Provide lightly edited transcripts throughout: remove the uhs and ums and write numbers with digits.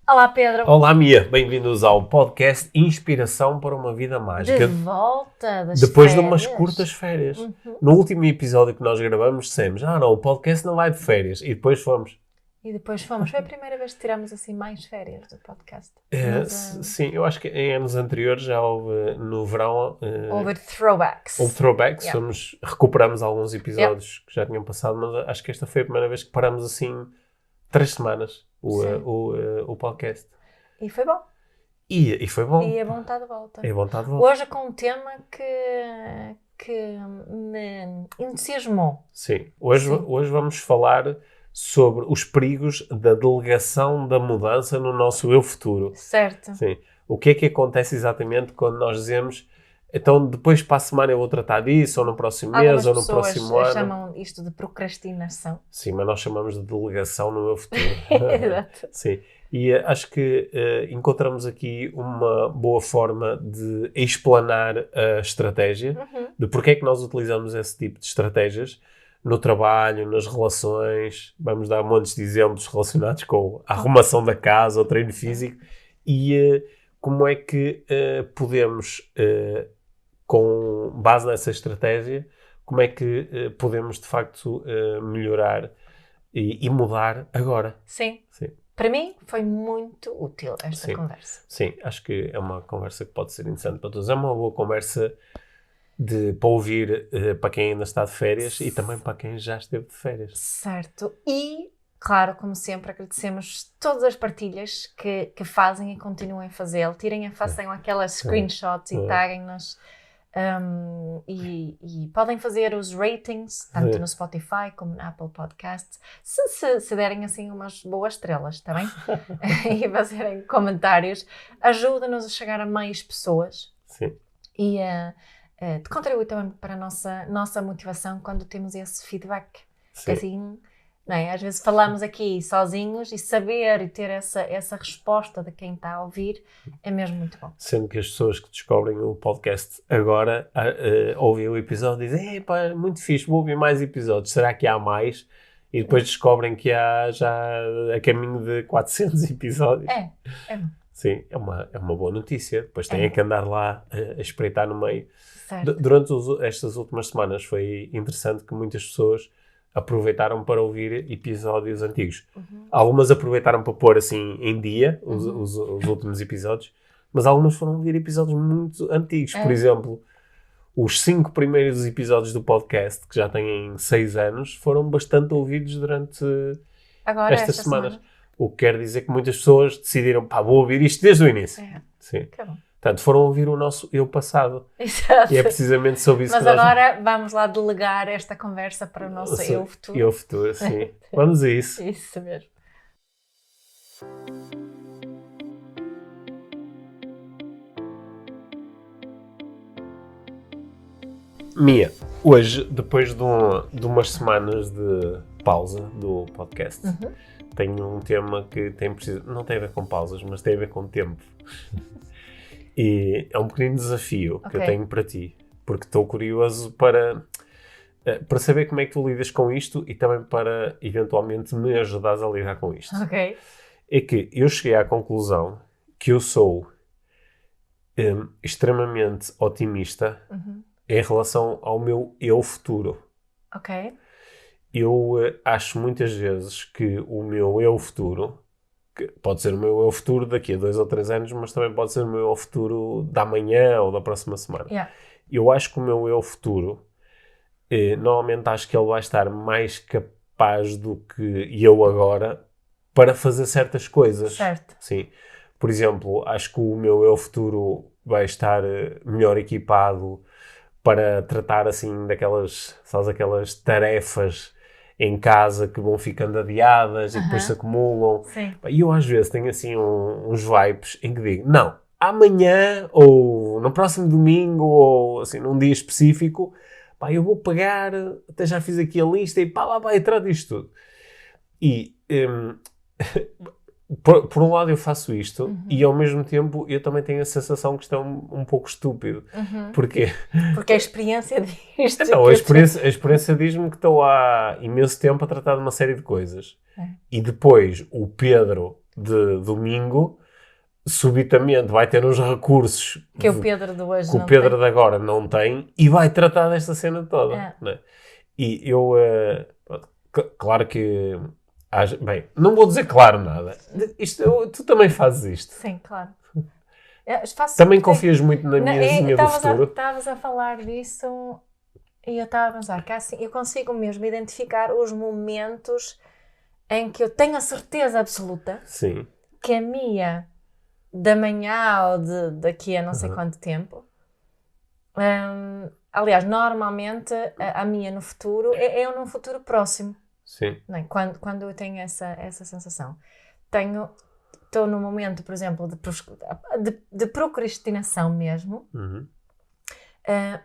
Olá, Pedro. Olá, Mia. Bem-vindos ao podcast Inspiração para uma Vida Mágica. De volta das Depois férias. de umas curtas férias. No último episódio que nós gravamos, dissemos, não, o podcast não vai de férias. E depois fomos. Foi a primeira vez que tiramos assim mais férias do podcast. Sim, eu acho que em anos anteriores já houve, no verão... Houve throwbacks. Houve throwbacks. Yeah. Recuperamos alguns episódios que já tinham passado, mas acho que esta foi a primeira vez que paramos assim 3 semanas o podcast. E foi bom. E foi bom. E é bom estar de volta. É bom estar de volta. Hoje com um tema que me entusiasmou. Sim. Hoje vamos falar sobre os perigos da delegação da mudança no nosso eu futuro. Certo. Sim. O que é que acontece exatamente quando nós dizemos, então depois para a semana eu vou tratar disso, ou no próximo mês, ou no próximo ano. Algumas pessoas chamam isto de procrastinação. Sim, mas nós chamamos de delegação no eu futuro. Exato. Sim. E acho que encontramos aqui uma boa forma de explanar a estratégia, de porque é que nós utilizamos esse tipo de estratégias no trabalho, nas relações. Vamos dar montes de exemplos relacionados com a arrumação da casa, o treino físico, e como é que podemos, com base nessa estratégia, como é que podemos de facto melhorar e mudar agora. Sim. Sim. Para mim foi muito útil esta conversa. Sim, acho que é uma conversa que pode ser interessante para todos. É uma boa conversa para ouvir para quem ainda está de férias e também para quem já esteve de férias. Certo. E, claro, como sempre, agradecemos todas as partilhas que fazem e continuem a fazê-lo. Façam aquelas screenshots e taguem-nos. E podem fazer os ratings, tanto no Spotify como na Apple Podcasts, se derem assim umas boas estrelas, está bem? E fazerem comentários. Ajuda-nos a chegar a mais pessoas. Sim. E contribui também para a nossa motivação quando temos esse feedback. Sim. Assim, não é? Às vezes falamos aqui sozinhos e saber e ter essa resposta de quem está a ouvir é mesmo muito bom. Sendo que as pessoas que descobrem o podcast agora ouvem o episódio e dizem, pá, muito fixe, vou ouvir mais episódios, será que há mais? E depois descobrem que há já a caminho de 400 episódios. É bom. Sim, é uma boa notícia. Depois têm que andar lá a espreitar no meio. Certo. Durante estas últimas semanas foi interessante que muitas pessoas aproveitaram para ouvir episódios antigos. Algumas aproveitaram para pôr assim em dia os últimos episódios, mas algumas foram ouvir episódios muito antigos. Por exemplo, os 5 primeiros episódios do podcast, que já têm 6 anos, foram bastante ouvidos durante estas semanas. O que quer dizer que muitas pessoas decidiram, vou ouvir isto desde o início. Sim. Que bom. Portanto, foram ouvir o nosso eu passado. Exato. E é precisamente sobre isso Mas que nós... agora vamos lá delegar esta conversa para o nosso eu futuro. Eu futuro, sim. Vamos a isso. Isso mesmo. Mia, hoje, depois de umas semanas de pausa do podcast, tenho um tema que não tem a ver com pausas, mas tem a ver com tempo. E é um pequeno desafio que eu tenho para ti, porque estou curioso para saber como é que tu lidas com isto e também para, eventualmente, me ajudares a lidar com isto. Ok. É que eu cheguei à conclusão que eu sou extremamente otimista em relação ao meu eu futuro. Ok. Eu acho muitas vezes que o meu eu futuro, que pode ser o meu eu futuro daqui a 2 ou 3 anos, mas também pode ser o meu eu futuro da manhã ou da próxima semana. Yeah. Eu acho que o meu eu futuro, normalmente acho que ele vai estar mais capaz do que eu agora para fazer certas coisas. Certo. Sim. Por exemplo, acho que o meu eu futuro vai estar melhor equipado para tratar assim aquelas tarefas em casa que vão ficando adiadas e depois se acumulam. Sim. E eu às vezes tenho assim uns vibes em que digo, não, amanhã ou no próximo domingo ou assim num dia específico, eu vou pegar, até já fiz aqui a lista e vai tratar disto tudo. E por um lado eu faço isto e ao mesmo tempo eu também tenho a sensação que isto é um pouco estúpido. Porquê? Porque a experiência diz-te. Então, a experiência diz-me que estou há imenso tempo a tratar de uma série de coisas. E depois o Pedro de domingo, subitamente vai ter uns recursos que o Pedro de hoje que o Pedro de agora não tem e vai tratar desta cena toda. Né? E eu, claro que, bem, não vou dizer claro nada. Tu também fazes isto. Sim, claro. Também confias muito na minha vizinha do futuro? Estavas a falar disso e eu estava a pensar que assim, eu consigo mesmo identificar os momentos em que eu tenho a certeza absoluta Sim. que a Mia da manhã ou daqui a não sei quanto tempo, aliás, normalmente a Mia no futuro é eu num futuro próximo. Sim. Não é? Quando eu tenho essa sensação. Estou no momento, por exemplo, de procrastinação mesmo,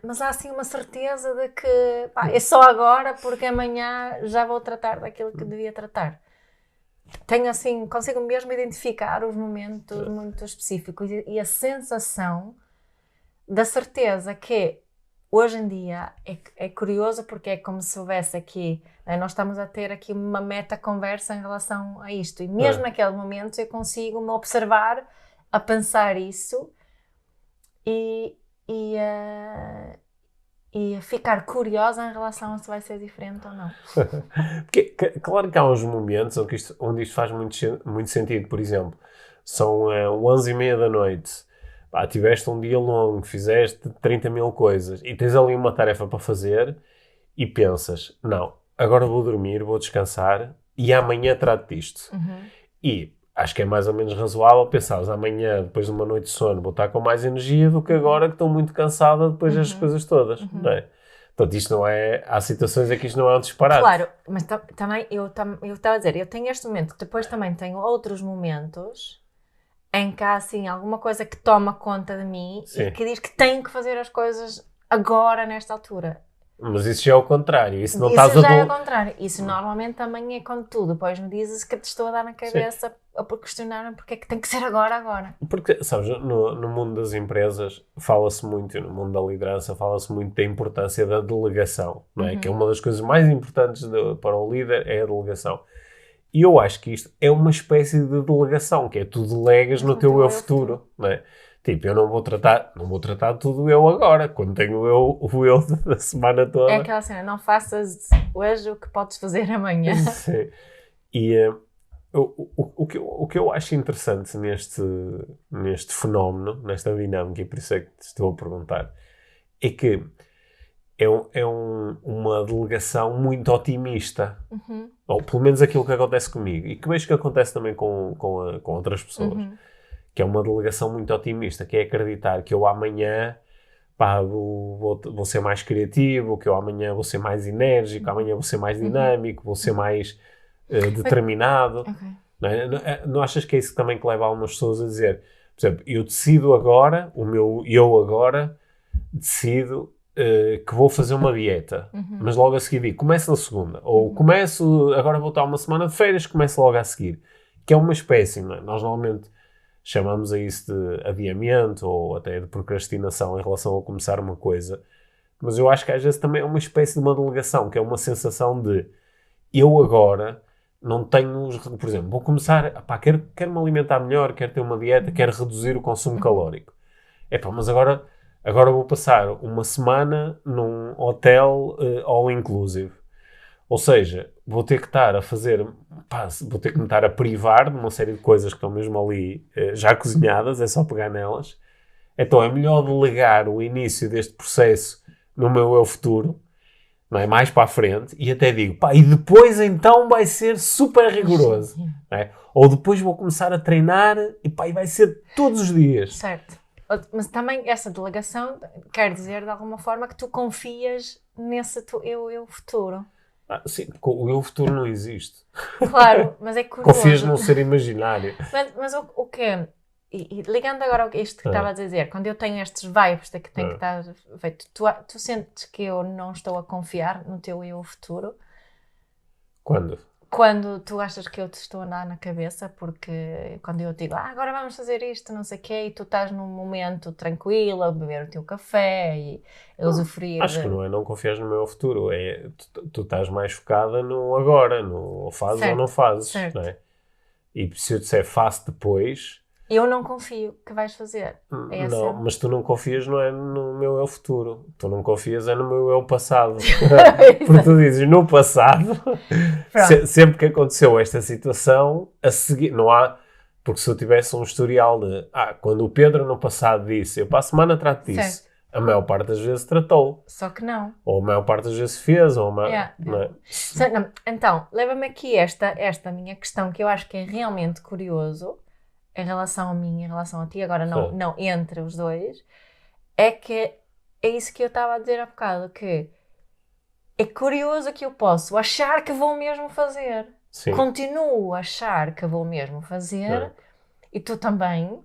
mas há assim uma certeza de que é só agora porque amanhã já vou tratar daquilo que devia tratar. Tenho assim, consigo mesmo identificar os momentos muito específicos e a sensação da certeza que hoje em dia é curioso porque é como se houvesse aqui, né, nós estamos a ter aqui uma meta-conversa em relação a isto e mesmo naquele momento eu consigo me observar a pensar isso e a ficar curiosa em relação a se vai ser diferente ou não. Porque, claro que há uns momentos onde isto faz muito sentido. Por exemplo, são 11h30 da noite. Tiveste um dia longo, fizeste 30 mil coisas e tens ali uma tarefa para fazer e pensas, não, agora vou dormir, vou descansar e amanhã trato disto. E acho que é mais ou menos razoável pensares amanhã, depois de uma noite de sono, vou estar com mais energia do que agora que estou muito cansada depois destas coisas todas, não é? Portanto, isto não é... Há situações em que isto não é um disparate. Claro, mas também eu estava a dizer, eu tenho este momento, depois também tenho outros momentos em que há assim alguma coisa que toma conta de mim e que diz que tenho que fazer as coisas agora, nesta altura. Mas isso já é o contrário. Isso já é o contrário. Isso normalmente também é quando tu depois me dizes que te estou a dar na cabeça por questionar-me porque é que tem que ser agora. Porque, sabes, no mundo das empresas fala-se muito, no mundo da liderança fala-se muito da importância da delegação, não é? Que é uma das coisas mais importantes para o líder é a delegação. E eu acho que isto é uma espécie de delegação, que é tu delegas no teu eu futuro, não é? Tipo, eu não vou tratar tudo eu agora, quando tenho o eu da semana toda. É aquela cena, não faças hoje o que podes fazer amanhã. Sim. E o que eu acho interessante neste fenómeno, nesta dinâmica, e por isso é que te estou a perguntar, é que é uma delegação muito otimista. Ou pelo menos aquilo que acontece comigo. E que vejo que acontece também com outras pessoas. Que é uma delegação muito otimista, que é acreditar que eu amanhã vou ser mais criativo, que eu amanhã vou ser mais enérgico, amanhã vou ser mais dinâmico, vou ser mais determinado. Não achas que é isso também que leva algumas pessoas a dizer, por exemplo, eu decido agora, o meu eu agora, decido que vou fazer uma dieta, mas logo a seguir digo, começo na segunda, ou agora vou estar uma semana de férias, começo logo a seguir, que é uma espécie, não é? Nós normalmente chamamos a isso de adiamento ou até de procrastinação em relação a começar uma coisa, mas eu acho que às vezes também é uma espécie de uma delegação, que é uma sensação de eu agora não tenho, por exemplo, vou começar, quero me alimentar melhor, quero ter uma dieta, quero reduzir o consumo calórico. Mas agora vou passar uma semana num hotel all inclusive. Ou seja, vou ter que me estar a privar de uma série de coisas que estão mesmo ali já cozinhadas, é só pegar nelas. Então é melhor delegar o início deste processo no meu eu futuro, não é? Mais para a frente, e até digo, e depois então vai ser super rigoroso. Não é? Ou depois vou começar a treinar e vai ser todos os dias. Certo. Mas também essa delegação quer dizer de alguma forma que tu confias nesse eu futuro. Sim, o eu futuro não existe. Claro, mas é curioso. Confias num ser imaginário. Mas o que e ligando agora a isto que estava a dizer, quando eu tenho estes vibes de que tem que estar feito, tu sentes que eu não estou a confiar no teu eu futuro? Quando? Quando tu achas que eu te estou a andar na cabeça, porque quando eu te digo, agora vamos fazer isto, não sei o quê, e tu estás num momento tranquilo, a beber o teu café e a usufruir. Acho que não é não confias no meu futuro, tu estás mais focada no agora, no fazes ou não fazes, não é? E se eu disser faço depois... Eu não confio que vais fazer. Não, mas tu não confias não é no meu eu futuro. Tu não confias é no meu eu passado. Porque tu dizes no passado, sempre que aconteceu esta situação, a seguir, não há... Porque se eu tivesse um historial de... quando o Pedro no passado disse, eu para a semana trato disso. Certo. A maior parte das vezes tratou. Só que não. Ou a maior parte das vezes fez. Ou não é? Então, leva-me aqui esta minha questão, que eu acho que é realmente curioso, em relação a mim, em relação a ti, agora não entre os dois, é que é isso que eu estava a dizer há bocado, que é curioso que eu posso achar que vou mesmo fazer. Sim. Continuo a achar que vou mesmo fazer, e tu também,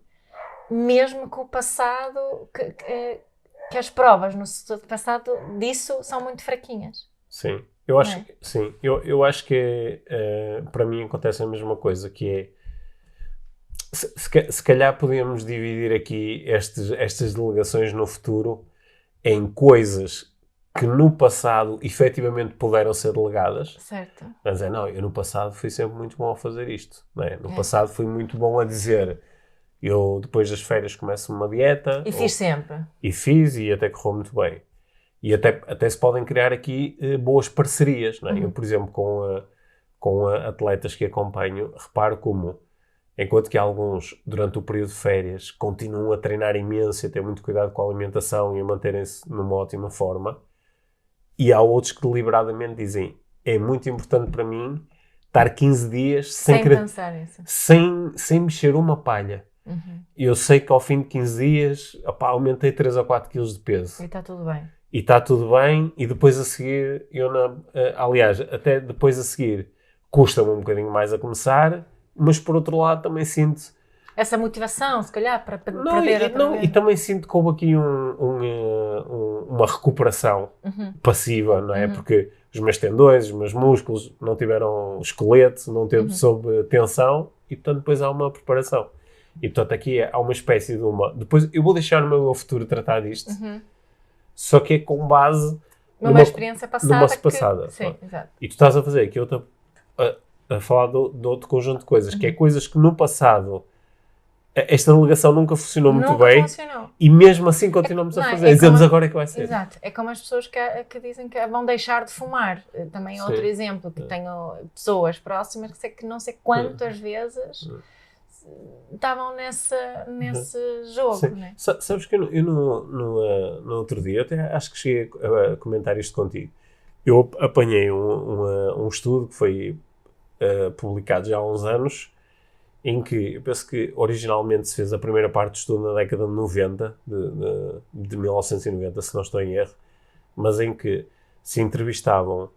mesmo com o passado, que as provas no passado disso são muito fraquinhas. Sim, eu acho, sim, eu acho que para mim acontece a mesma coisa, que é se calhar podíamos dividir aqui estas delegações no futuro em coisas que no passado efetivamente puderam ser delegadas. Certo. Mas eu no passado fui sempre muito bom a fazer isto. Não é? No passado fui muito bom a dizer, eu depois das férias começo uma dieta. E fiz sempre. E fiz e até correu muito bem. E até se podem criar aqui boas parcerias. Não é? Eu, por exemplo, com atletas que acompanho, reparo como, enquanto que alguns, durante o período de férias, continuam a treinar imenso e a ter muito cuidado com a alimentação e a manterem-se numa ótima forma, e há outros que deliberadamente dizem, é muito importante para mim estar 15 dias pensar nisso. Sem mexer uma palha. Uhum. Eu sei que ao fim de 15 dias, aumentei 3 ou 4 quilos de peso. E está tudo bem. E está tudo bem, e depois a seguir, aliás, até depois a seguir, custa-me um bocadinho mais a começar, mas por outro lado também sinto... Essa motivação, se calhar, para perder outra vez. E também sinto que houve aqui uma recuperação passiva, não é? Porque os meus tendões, os meus músculos não tiveram esqueleto, não teve sob tensão, e portanto depois há uma preparação. E portanto aqui há uma espécie de uma... Depois eu vou deixar no meu futuro tratar disto, só que é com base numa experiência passada. Sim, exato. E tu estás a fazer aqui a falar de outro conjunto de coisas, que é coisas que no passado esta delegação nunca funcionou muito bem. E mesmo assim continuamos a fazer. Dizemos agora é que vai ser. Exato. É como as pessoas que dizem que vão deixar de fumar. Também é outro exemplo, que tenho pessoas próximas que não sei quantas vezes estavam nesse jogo. Né? Sabes que eu no outro dia, eu até acho que cheguei a comentar isto contigo. Eu apanhei um estudo que foi publicado já há uns anos, em que eu penso que originalmente se fez a primeira parte do estudo na década de 90, de 1990, se não estou em erro, mas em que se entrevistavam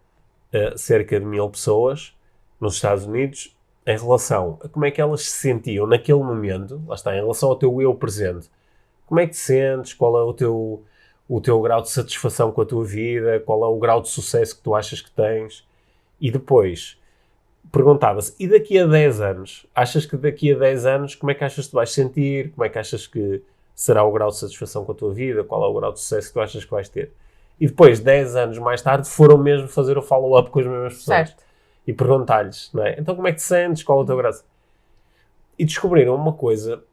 cerca de 1000 pessoas nos Estados Unidos em relação a como é que elas se sentiam naquele momento, lá está, em relação ao teu eu presente. Como é que te sentes? Qual é o teu grau de satisfação com a tua vida? Qual é o grau de sucesso que tu achas que tens? E depois perguntava-se, e daqui a 10 anos? Achas que daqui a 10 anos, como é que achas que tu vais sentir? Como é que achas que será o grau de satisfação com a tua vida? Qual é o grau de sucesso que tu achas que vais ter? E depois, 10 anos mais tarde, foram mesmo fazer o follow-up com as mesmas pessoas. Certo. E perguntar-lhes, não é? Então como é que te sentes? Qual é o teu grau? E descobriram uma coisa,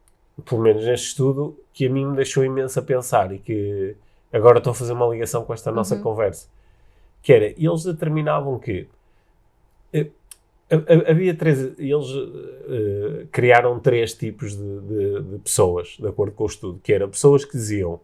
pelo menos neste estudo, que a mim me deixou imenso a pensar e que agora estou a fazer uma ligação com esta nossa conversa. Que era, eles determinavam que havia eles criaram 3 tipos de pessoas, de acordo com o estudo, que eram pessoas que diziam,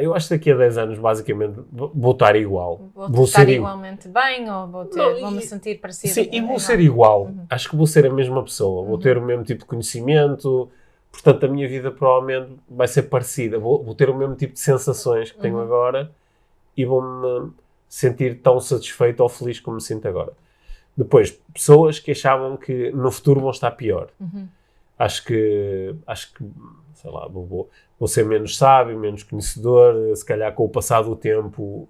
eu acho que daqui a 10 anos basicamente vou estar igual. Vou estar igualmente bem, ou vou-me sentir parecido. Sim, e vou ser igual. Acho que vou ser a mesma pessoa, vou ter o mesmo tipo de conhecimento, portanto a minha vida provavelmente vai ser parecida, vou ter o mesmo tipo de sensações que tenho agora e vou-me sentir tão satisfeito ou feliz como me sinto agora. Depois, pessoas que achavam que no futuro vão estar pior. Acho que, sei lá, vou ser menos sábio, menos conhecedor, se calhar com o passar do tempo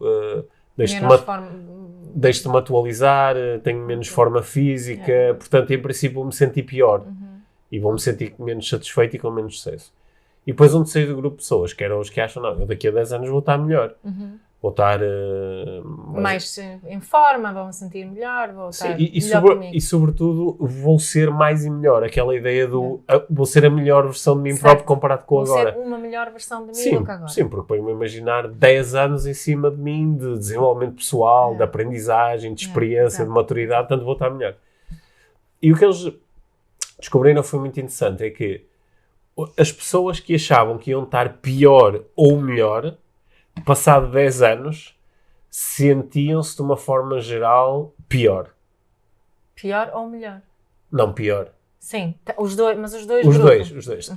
deixo-me atualizar, tenho menos forma física, portanto, em princípio, vou-me sentir pior. E vou-me sentir menos satisfeito e com menos sucesso. E depois um terceiro grupo de pessoas, que eram os que acham, não, eu daqui a 10 anos vou estar melhor. vou estar mais em forma, vou me sentir melhor, vou estar e sobretudo vou ser mais e melhor. Aquela ideia do vou ser a melhor versão de mim próprio comparado com agora. Vou ser uma melhor versão de mim do que agora. Sim, porque põe-me a imaginar 10 anos em cima de mim de desenvolvimento pessoal, de aprendizagem, de experiência, de maturidade, tanto vou estar melhor. E o que eles descobriram foi muito interessante, é que as pessoas que achavam que iam estar pior ou melhor, passado 10 anos, sentiam-se de uma forma geral pior. Pior ou melhor? Não, pior. Os dois, mas os dois Os grupos. dois.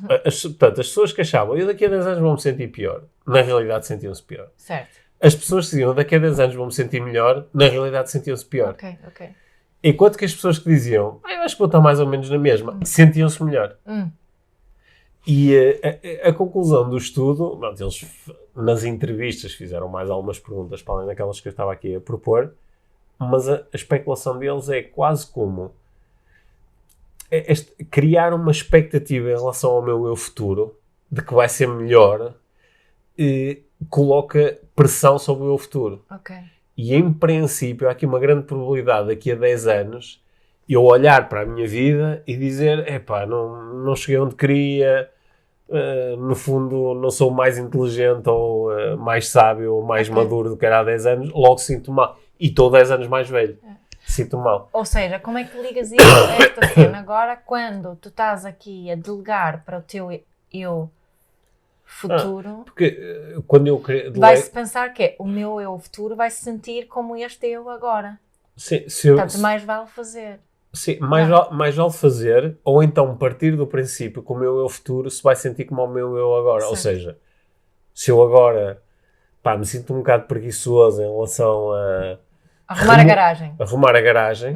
Portanto, as pessoas que achavam, eu daqui a 10 anos vou-me sentir pior, na realidade sentiam-se pior. Certo. As pessoas que diziam, daqui a 10 anos vou-me sentir melhor, na realidade sentiam-se pior. Ok. Enquanto que as pessoas que diziam, eu acho que vou estar mais ou menos na mesma, sentiam-se melhor. E a conclusão do estudo, eles nas entrevistas fizeram mais algumas perguntas para além daquelas que eu estava aqui a propor, mas a especulação deles é quase como criar uma expectativa em relação ao meu eu futuro, de que vai ser melhor, coloca pressão sobre o eu futuro. E em princípio há aqui uma grande probabilidade daqui a 10 anos eu olhar para a minha vida e dizer, não cheguei onde queria, no fundo não sou mais inteligente ou mais sábio ou mais maduro do que era há 10 anos, logo sinto mal. E estou 10 anos mais velho. Sinto mal. Ou seja, como é que ligas isso a esta cena agora quando tu estás aqui a delegar para o teu eu futuro? Porque quando eu vai-se pensar que o meu eu futuro vai se sentir como este eu agora. Portanto, mais vale fazer. Sim, mais vale fazer, ou então partir do princípio que o meu eu futuro se vai sentir como o meu eu agora. Certo. Ou seja, se eu agora me sinto um bocado preguiçoso em relação a arrumar a garagem.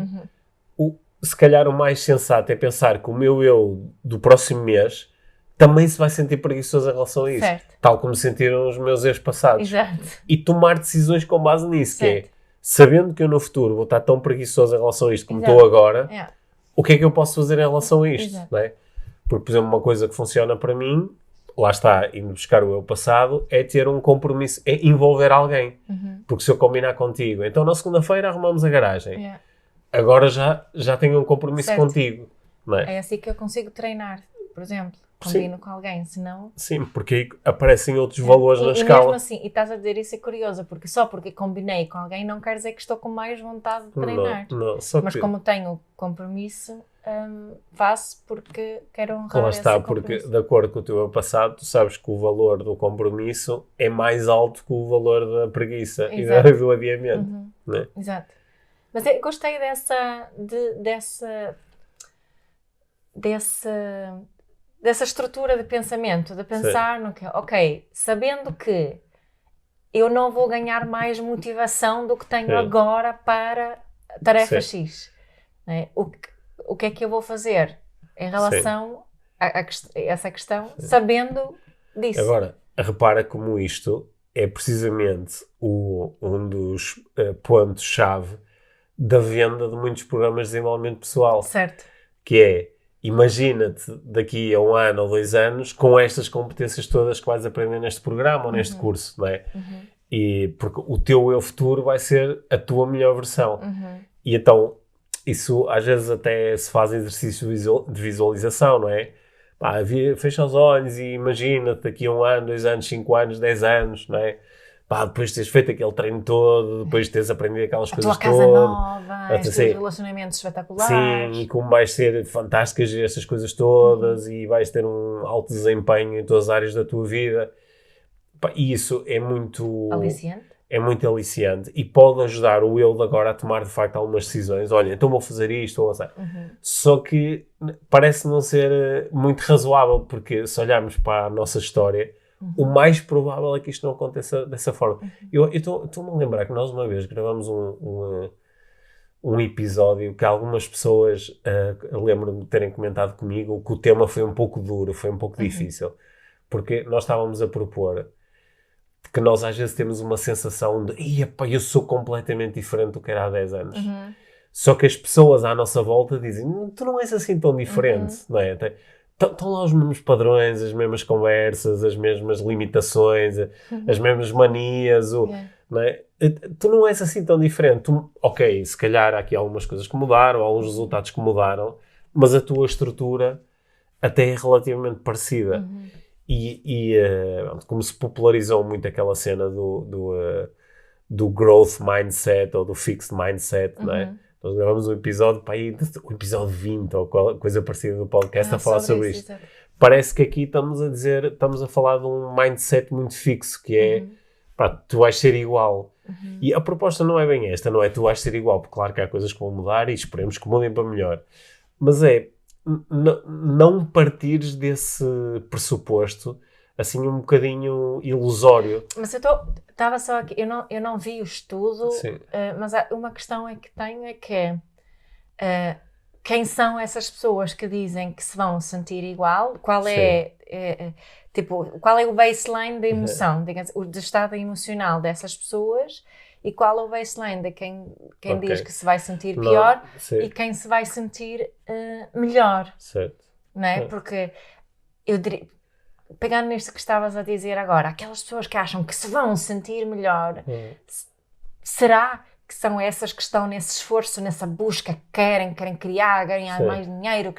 Se calhar o mais sensato é pensar que o meu eu do próximo mês também se vai sentir preguiçoso em relação a isso. Certo. Tal como sentiram os meus erros passados. Exato. E tomar decisões com base nisso, certo. Que é, sabendo que eu no futuro vou estar tão preguiçoso em relação a isto como estou agora, o que é que eu posso fazer em relação a isto? Não é? Porque, por exemplo, uma coisa que funciona para mim, lá está, indo buscar o eu passado, é ter um compromisso, é envolver alguém. Porque se eu combinar contigo, então na segunda-feira arrumamos a garagem. Agora já tenho um compromisso contigo. Não é? É assim que eu consigo treinar, por exemplo. Combino com alguém, senão... Sim, porque aí aparecem outros valores na escala. E mesmo assim, e estás a dizer isso é curioso, porque só porque combinei com alguém não quer dizer que estou com mais vontade de treinar. Não, mas como tenho compromisso, faço porque quero honrar esse compromisso. Porque de acordo com o teu passado, tu sabes que o valor do compromisso é mais alto que o valor da preguiça. Exato. E do adiamento. Né? Exato. Mas eu gostei dessa estrutura de pensamento, de pensar no que, sabendo que eu não vou ganhar mais motivação do que tenho agora para a tarefa X. Né? O que é que eu vou fazer em relação a essa questão, sabendo disso? Agora, repara como isto é precisamente um dos pontos-chave da venda de muitos programas de desenvolvimento pessoal. Certo. Que é, imagina-te daqui a 1 ano ou 2 anos com estas competências todas que vais aprender neste programa ou neste curso, não é? E porque o teu eu futuro vai ser a tua melhor versão. E então, isso às vezes até se faz exercício de visualização, não é? Fecha os olhos e imagina-te daqui a 1 ano, 2 anos, 5 anos, 10 anos, não é? Depois de teres feito aquele treino todo, depois de teres aprendido aquelas coisas todas. A tua casa nova, os teus relacionamentos espetaculares. Sim, e como vais ser fantásticas estas coisas todas e vais ter um alto desempenho em todas as áreas da tua vida. E isso é muito... aliciante. É muito aliciante e pode ajudar o eu de agora a tomar de facto algumas decisões. Olha, então vou fazer isto, ou só que parece não ser muito razoável, porque se olharmos para a nossa história, o mais provável é que isto não aconteça dessa forma. Eu estou-me a lembrar que nós uma vez gravamos um episódio que algumas pessoas lembro-me de terem comentado comigo que o tema foi um pouco duro, foi um pouco difícil, porque nós estávamos a propor que nós às vezes temos uma sensação de eu sou completamente diferente do que era há 10 anos. Só que as pessoas à nossa volta dizem, tu não és assim tão diferente, não é? Estão lá os mesmos padrões, as mesmas conversas, as mesmas limitações, as mesmas manias, não é? Tu não és assim tão diferente. Ok, se calhar há aqui algumas coisas que mudaram, alguns resultados que mudaram, mas a tua estrutura até é relativamente parecida. Como se popularizou muito aquela cena do growth mindset ou do fixed mindset, não é? Nós gravamos um episódio, o episódio 20 ou coisa parecida do podcast a falar sobre isto. Parece que aqui estamos a falar de um mindset muito fixo, que é, tu vais ser igual. E a proposta não é bem esta, não é tu vais ser igual, porque claro que há coisas que vão mudar e esperemos que mudem para melhor. Mas é não partires desse pressuposto assim um bocadinho ilusório. Mas eu estava só aqui, eu não vi o estudo, mas uma questão que tenho é que quem são essas pessoas que dizem que se vão sentir igual? Qual é o baseline da emoção, digamos, o estado emocional dessas pessoas, e qual é o baseline de quem diz que se vai sentir pior e quem se vai sentir melhor? Certo. Não é? Porque eu diria, pegando nisto que estavas a dizer agora, aquelas pessoas que acham que se vão sentir melhor, será que são essas que estão nesse esforço, nessa busca, que querem criar, ganhar mais dinheiro,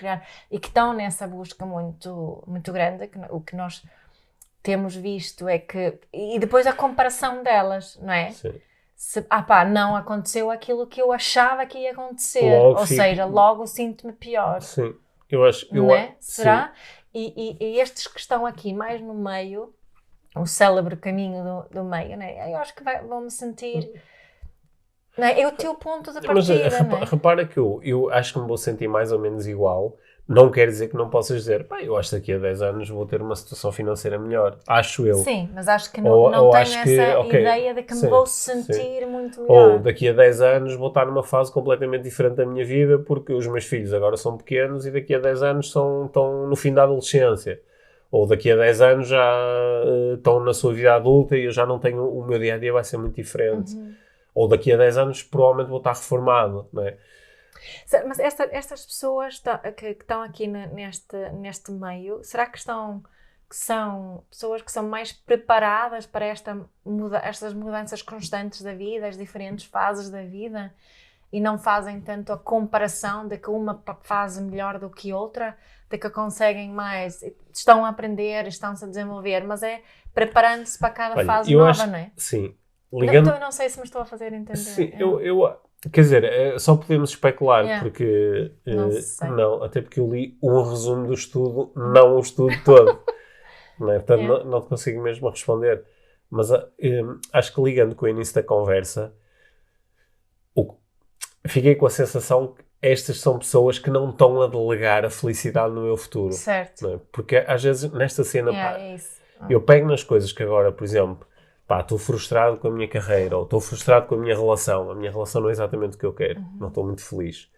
e que estão nessa busca muito, muito grande? O que nós temos visto é que... E depois a comparação delas, não é? Sim. Não aconteceu aquilo que eu achava que ia acontecer. Logo sinto-me pior. Sim. Eu acho... Será? E estes que estão aqui mais no meio, o célebre caminho do meio, né? Eu acho que vão-me sentir... Não é? É o teu ponto de partida. Mas repara que eu acho que me vou sentir mais ou menos igual. Não quer dizer que não possas dizer, eu acho que daqui a 10 anos vou ter uma situação financeira melhor. Acho eu. Sim, mas acho que não tenho essa ideia de que me vou sentir muito melhor. Ou daqui a 10 anos vou estar numa fase completamente diferente da minha vida porque os meus filhos agora são pequenos e daqui a 10 anos estão no fim da adolescência. Ou daqui a 10 anos já estão na sua vida adulta e eu já não tenho... O meu dia-a-dia vai ser muito diferente. Ou daqui a 10 anos provavelmente vou estar reformado, não é? Mas estas pessoas que estão aqui neste meio, será que são pessoas que são mais preparadas para estas mudanças constantes da vida, as diferentes fases da vida, e não fazem tanto a comparação de que uma fase melhor do que outra, de que conseguem mais, estão a aprender, estão-se a desenvolver, mas é preparando-se para cada fase nova, não é? Sim. Eu não sei se me estou a fazer entender. Sim, quer dizer, só podemos especular, porque não, até porque eu li um resumo do estudo, não o estudo todo. Não é? Portanto, não te consigo mesmo responder. Mas acho que ligando com o início da conversa, fiquei com a sensação que estas são pessoas que não estão a delegar a felicidade no meu futuro. Certo. Não é? Porque às vezes nesta cena, eu pego nas coisas que agora, por exemplo, estou frustrado com a minha carreira, ou estou frustrado com a minha relação não é exatamente o que eu quero, não estou muito feliz.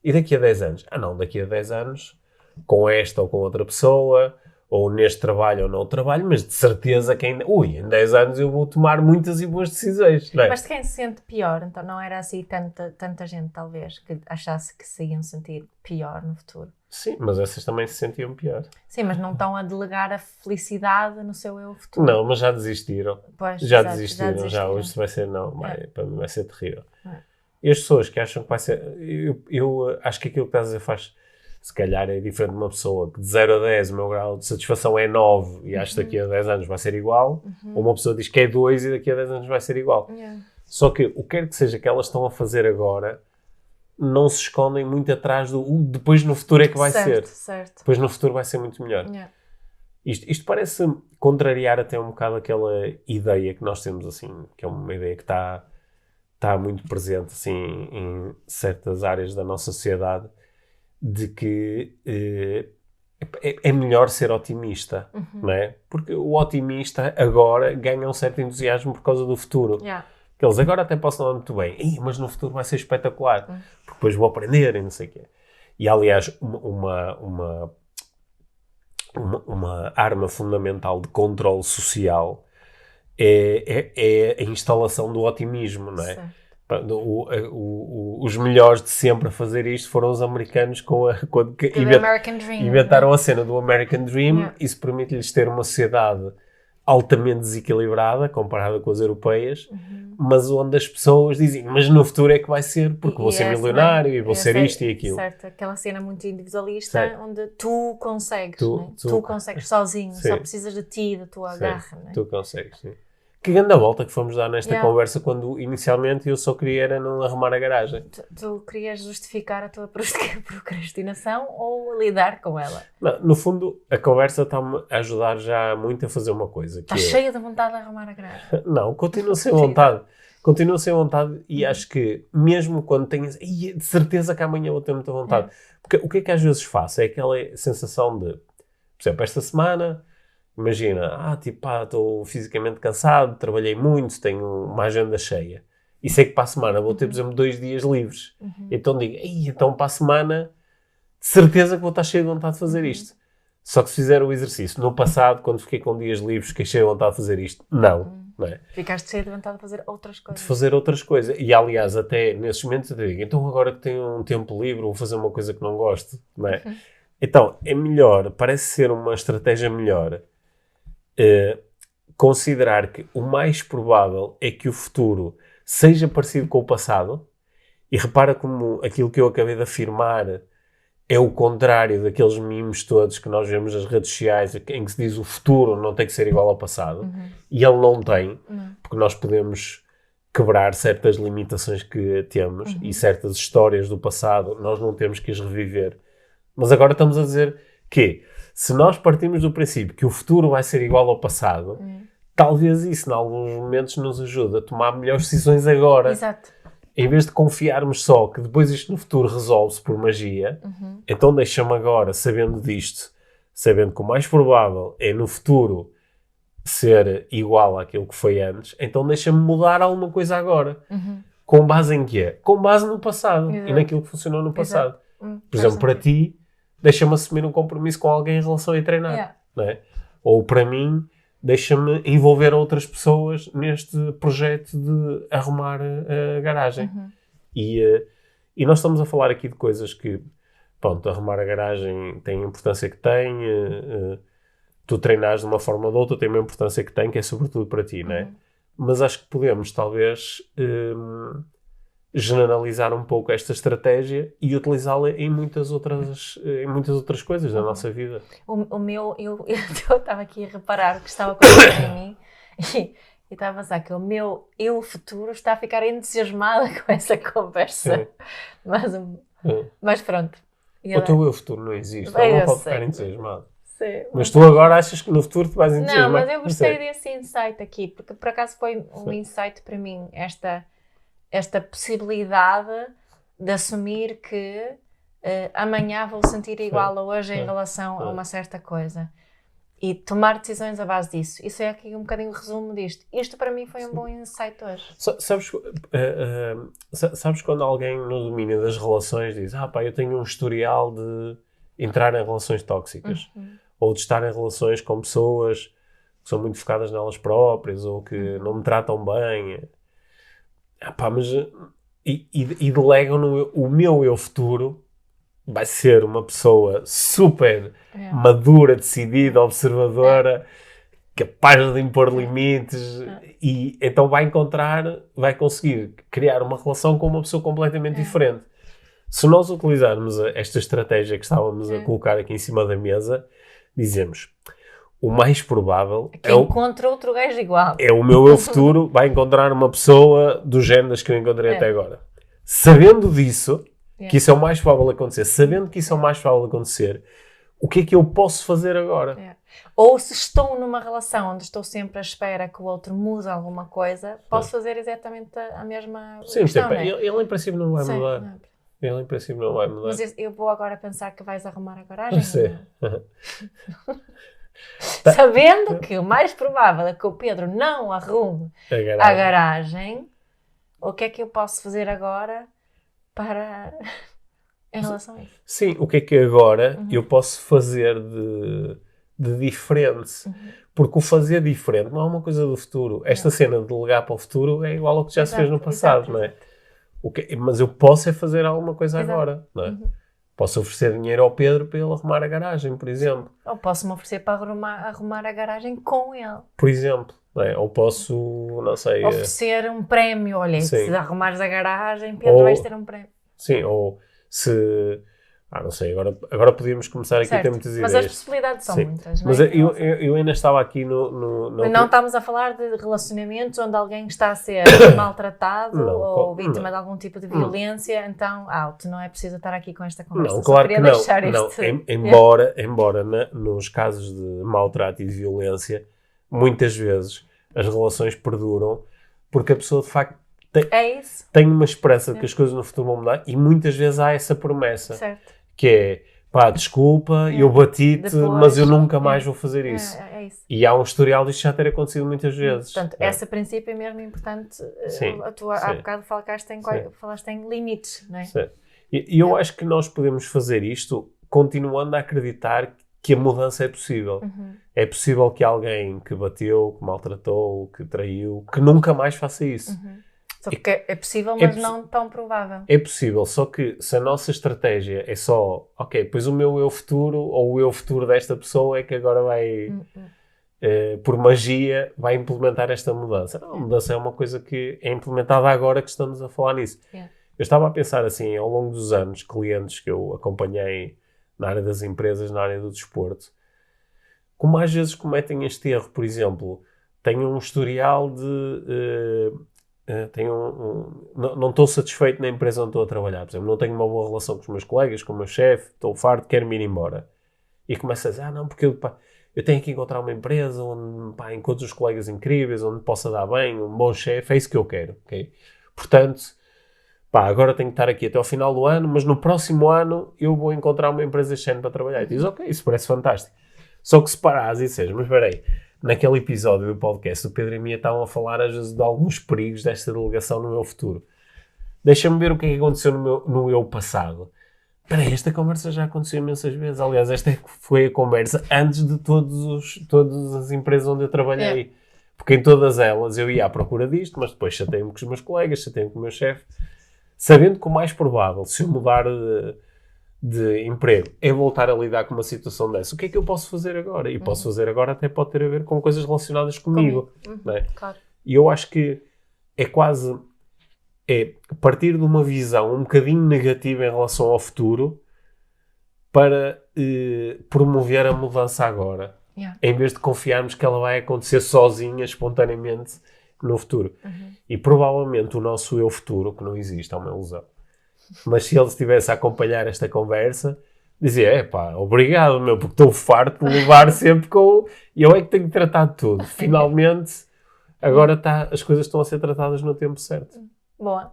E daqui a 10 anos? Daqui a 10 anos, com esta ou com outra pessoa, ou neste trabalho ou no outro trabalho, mas de certeza que em 10 anos eu vou tomar muitas e boas decisões. Não é? Mas quem se sente pior, então não era assim tanta gente talvez que achasse que se iam sentir pior no futuro? Sim, mas essas também se sentiam pior. Sim, mas não estão a delegar a felicidade no seu eu futuro. Não, mas já desistiram. Pois, já desistiram. Já hoje vai ser, para mim vai ser terrível. E as pessoas que acham que vai ser... Eu acho que aquilo que estás a dizer faz... Se calhar é diferente de uma pessoa que de 0 a 10 o meu grau de satisfação é 9 e acho que daqui a 10 anos vai ser igual. Ou uma pessoa diz que é 2 e daqui a 10 anos vai ser igual. Só que o que quer que seja que elas estão a fazer agora... não se escondem muito atrás do depois no futuro é que vai ser. Certo. Depois no futuro vai ser muito melhor. Isto parece contrariar até um bocado aquela ideia que nós temos, assim, que é uma ideia que está muito presente assim, em certas áreas da nossa sociedade, de que é melhor ser otimista, não é? Porque o otimista agora ganha um certo entusiasmo por causa do futuro. Que eles agora até possam andar muito bem, mas no futuro vai ser espetacular, porque depois vou aprender e não sei o quê. E aliás, uma arma fundamental de controle social é a instalação do otimismo, não é? Os melhores de sempre a fazer isto foram os americanos quando inventaram a cena do American Dream. Isso permite-lhes ter uma sociedade altamente desequilibrada comparada com as europeias, mas onde as pessoas dizem, mas no futuro é que vai ser, porque vou ser milionário e vou ser isto e aquilo. Certo, aquela cena muito individualista, certo. onde tu consegues, tu consegues sozinho, sim. Só precisas de ti, da tua garra. Não é? Tu consegues, sim. Que grande volta que fomos dar nesta conversa, quando inicialmente eu só queria era não arrumar a garagem. Tu querias justificar a tua procrastinação ou lidar com ela? Não, no fundo, a conversa está-me a ajudar já muito a fazer uma coisa. Estás cheia de vontade de arrumar a garagem? Não, continuo sem vontade. Continuo sem vontade e acho que mesmo quando tenho... de certeza que amanhã vou ter muita vontade. Porque o que é que às vezes faço? É aquela sensação de... Por exemplo, esta semana... Imagina, estou fisicamente cansado, trabalhei muito, tenho uma agenda cheia. E sei que para a semana vou ter, por exemplo, 2 dias livres. Então digo, então para a semana, de certeza que vou estar cheio de vontade de fazer isto. Só que se fizer o exercício, no passado, quando fiquei com dias livres, fiquei cheio de vontade de fazer isto. Não é? Ficaste cheio de vontade de fazer outras coisas. De fazer outras coisas. E aliás, até nesses momentos eu digo, então agora que tenho um tempo livre, vou fazer uma coisa que não gosto. Não é? Então, é melhor, parece ser uma estratégia melhor, considerar que o mais provável é que o futuro seja parecido com o passado, e repara como aquilo que eu acabei de afirmar é o contrário daqueles memes todos que nós vemos nas redes sociais em que se diz o futuro não tem que ser igual ao passado, e ele não tem, porque nós podemos quebrar certas limitações que temos e certas histórias do passado, nós não temos que as reviver. Mas agora estamos a dizer que se nós partimos do princípio que o futuro vai ser igual ao passado, talvez isso, em alguns momentos, nos ajude a tomar melhores decisões agora. Exato. Em vez de confiarmos só que depois isto no futuro resolve-se por magia, então deixa-me agora, sabendo disto, sabendo que o mais provável é no futuro ser igual àquilo que foi antes, então deixa-me mudar alguma coisa agora. Com base em quê? Com base no passado. E naquilo que funcionou no passado. Por exemplo, para ti, deixa-me assumir um compromisso com alguém em relação a treinar. Não é? Ou para mim, deixa-me envolver outras pessoas neste projeto de arrumar a garagem. E nós estamos a falar aqui de coisas que, pronto, arrumar a garagem tem a importância que tem, tu treinares de uma forma ou de outra tem uma importância que tem, que é sobretudo para ti, não é? Mas acho que podemos, talvez, generalizar um pouco esta estratégia e utilizá-la em muitas outras coisas da nossa vida. Eu estava aqui a reparar que estava acontecendo em mim e estava a pensar que o meu eu futuro está a ficar entusiasmada com essa conversa. Mas pronto. O teu eu futuro não existe, ele não pode ficar entusiasmado. Sim, mas tu agora achas que no futuro te vais entusiasmar? Não, mas eu gostei desse insight aqui, porque por acaso foi um insight para mim, esta possibilidade de assumir que amanhã vou sentir igual a hoje em relação a uma certa coisa. E tomar decisões à base disso. Isso é aqui um bocadinho o resumo disto. Isto para mim foi um bom insight hoje. Sabes quando alguém no domínio das relações diz eu tenho um historial de entrar em relações tóxicas. Ou de estar em relações com pessoas que são muito focadas nelas próprias ou que não me tratam bem. E delegam o meu eu futuro vai ser uma pessoa super madura, decidida, observadora, capaz de impor limites e então vai conseguir criar uma relação com uma pessoa completamente diferente. Se nós utilizarmos esta estratégia que estávamos a colocar aqui em cima da mesa, dizemos, o mais provável encontra outro gajo igual. É o meu eu futuro vai encontrar uma pessoa do género das que eu encontrei até agora. Sabendo disso, que isso é o mais provável acontecer, sabendo que isso é o mais provável acontecer, o que é que eu posso fazer agora? Ou se estou numa relação onde estou sempre à espera que o outro mude alguma coisa, posso fazer exatamente a mesma questão, não é? Ele em princípio não vai mudar. Ele em princípio não vai mudar. Mas eu vou agora pensar que vais arrumar a garagem? Sim. Sabendo que o mais provável é que o Pedro não arrume a garagem, o que é que eu posso fazer agora em relação a isso? Sim, o que é que agora eu posso fazer de diferente? Porque o fazer diferente não é uma coisa do futuro. Esta cena de delegar para o futuro é igual ao que já se fez no passado, não é? Mas eu posso é fazer alguma coisa agora, não é? Posso oferecer dinheiro ao Pedro para ele arrumar a garagem, por exemplo. Ou posso-me oferecer para arrumar a garagem com ele. Por exemplo. Não é? Ou posso, não sei... Oferecer um prémio. Olha, sim. se arrumares a garagem, Pedro, vais ter um prémio. Sim, ou se... não sei, agora podíamos começar aqui a ter muitas ideias. Mas as possibilidades são muitas, não é? Mas eu ainda estava aqui no não estamos a falar de relacionamentos onde alguém está a ser maltratado ou vítima de algum tipo de violência, então, não é preciso estar aqui com esta conversa. Não, claro que não. Embora nos casos de maltrato e de violência, muitas vezes as relações perduram porque a pessoa, de facto, tem uma esperança de que as coisas no futuro vão mudar e muitas vezes há essa promessa. Certo. Que é, desculpa, eu bati-te, mas eu nunca mais vou fazer isso. É isso. E há um historial disto já ter acontecido muitas vezes. Portanto, esse princípio é mesmo importante. Sim, há bocado falaste em limites, não é? Sim. E eu acho que nós podemos fazer isto continuando a acreditar que a mudança é possível. É possível que alguém que bateu, que maltratou, que traiu, que nunca mais faça isso. Só que é possível, mas não tão provável. É possível, só que se a nossa estratégia é só, pois o meu eu futuro, ou o eu futuro desta pessoa é que agora vai, por magia, vai implementar esta mudança. Não, a mudança é uma coisa que é implementada agora que estamos a falar nisso. Yeah. Eu estava a pensar assim, ao longo dos anos, clientes que eu acompanhei na área das empresas, na área do desporto, como às vezes cometem este erro, por exemplo, tenho um historial de... não estou satisfeito na empresa onde estou a trabalhar, por exemplo, não tenho uma boa relação com os meus colegas, com o meu chefe, estou farto, quero-me ir embora. E começo a dizer, não, porque eu tenho que encontrar uma empresa onde encontro os colegas incríveis, onde possa dar bem, um bom chefe, é isso que eu quero, ok? Portanto, agora tenho que estar aqui até ao final do ano, mas no próximo ano eu vou encontrar uma empresa este ano para trabalhar. E diz, ok, isso parece fantástico. Só que se parares e disseres, mas espera aí, naquele episódio do podcast, o Pedro e a Mia estavam a falar às vezes de alguns perigos desta delegação no meu futuro. Deixa-me ver o que é que aconteceu no eu passado. Espera aí, esta conversa já aconteceu imensas vezes. Aliás, esta foi a conversa antes de todas as empresas onde eu trabalhei. Porque em todas elas eu ia à procura disto, mas depois chatei-me com os meus colegas, chatei-me com o meu chefe, sabendo que o mais provável, se eu mudar de emprego, é voltar a lidar com uma situação dessa. O que é que eu posso fazer agora? E posso fazer agora até pode ter a ver com coisas relacionadas comigo. Não é? Claro. E eu acho que é quase... É partir de uma visão um bocadinho negativa em relação ao futuro para promover a mudança agora. Yeah. Em vez de confiarmos que ela vai acontecer sozinha, espontaneamente, no futuro. E provavelmente o nosso eu futuro, que não existe, é uma ilusão. Mas se ele estivesse a acompanhar esta conversa, dizia, obrigado, porque estou farto de levar sempre com... E eu é que tenho que tratar de tudo. Finalmente, agora as coisas estão a ser tratadas no tempo certo. Boa.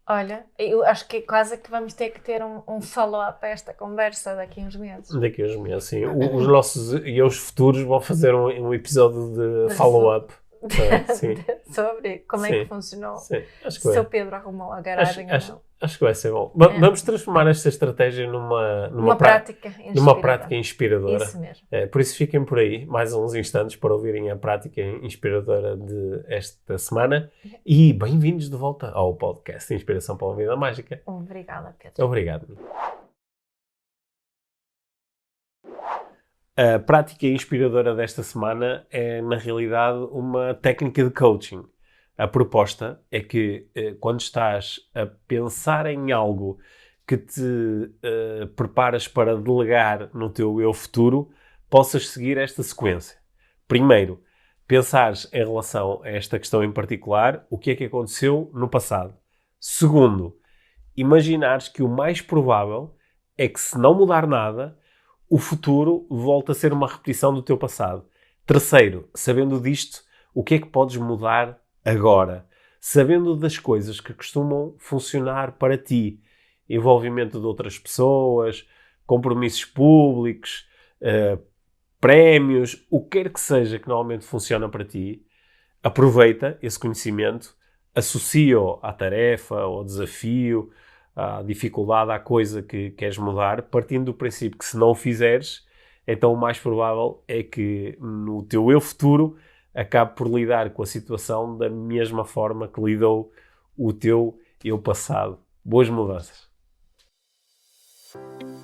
Olha, eu acho que quase que vamos ter que ter um follow-up a esta conversa daqui a uns meses. Daqui a uns meses, sim. Os nossos e os futuros vão fazer um episódio de follow-up. Sim. Sobre como é que funcionou. Sim, acho que se o Pedro arrumou a garagem ou não. Acho que vai ser bom. Vamos transformar esta estratégia numa prática inspiradora. Isso mesmo. Por isso fiquem por aí mais uns instantes para ouvirem a prática inspiradora de esta semana. E bem-vindos de volta ao podcast Inspiração para uma Vida Mágica. Obrigada, Pedro. Obrigado. A prática inspiradora desta semana é, na realidade, uma técnica de coaching. A proposta é que, quando estás a pensar em algo que te preparas para delegar no teu eu futuro, possas seguir esta sequência. Primeiro, pensares em relação a esta questão em particular, o que é que aconteceu no passado. Segundo, imaginares que o mais provável é que, se não mudar nada, o futuro volta a ser uma repetição do teu passado. Terceiro, sabendo disto, o que é que podes mudar agora? Sabendo das coisas que costumam funcionar para ti, envolvimento de outras pessoas, compromissos públicos, prémios, o que quer que seja que normalmente funciona para ti, aproveita esse conhecimento, associa-o à tarefa, ao desafio, à dificuldade, à coisa que queres mudar, partindo do princípio que, se não o fizeres, então o mais provável é que no teu eu futuro acabe por lidar com a situação da mesma forma que lidou o teu eu passado. Boas mudanças! abraço.